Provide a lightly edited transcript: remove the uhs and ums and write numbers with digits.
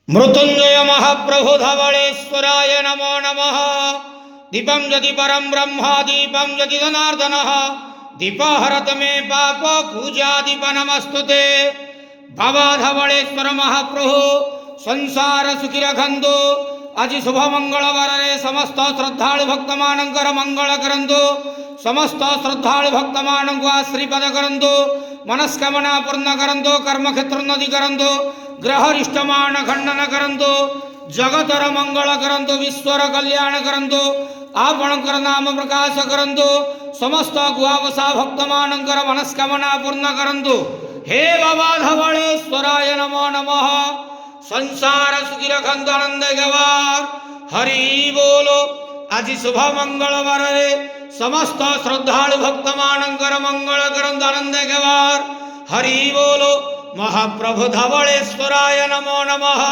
मृत्युंजय महाप्रभु धवलेश्वराय नमो नमः। दीपं यदि परं ब्रह्म दीपं यदि जनार्दनः दीपहरत मे पाप पूजा दीप नमस्तुते। बाबा धवलेश्वर महाप्रभु संसार सुखी रखंतु। आज शुभ मंगलवार समस्त श्रद्धालु भक्त मानकर मंगल करंतु। समस्त श्रद्धालु भक्त मान को आश्रीपद करंतु। मनस्कामना पूर्ण करंतु। कर्म क्षेत्र नदी करंतु। ग्रहरिष्टमान खंडन करंतु। जगतर मंगल करंतु। विश्वर कल्याण करंतु। आपणकर नाम प्रकाश करंतु। समस्त गुआवसा भक्त मानकर मनस्कामना पूर्ण करंतु। हे बाबा धवलेश्वराय नमो नमः। संसार सुखी रखंतु आनंद गवार हरि बोलो। आज शुभ मंगलवार समस्त श्रद्धालु भक्त मानकर मंगल करंतु आनंद गवार हरि बोलो। महाप्रभु धवलेश्वराय नमो नमः।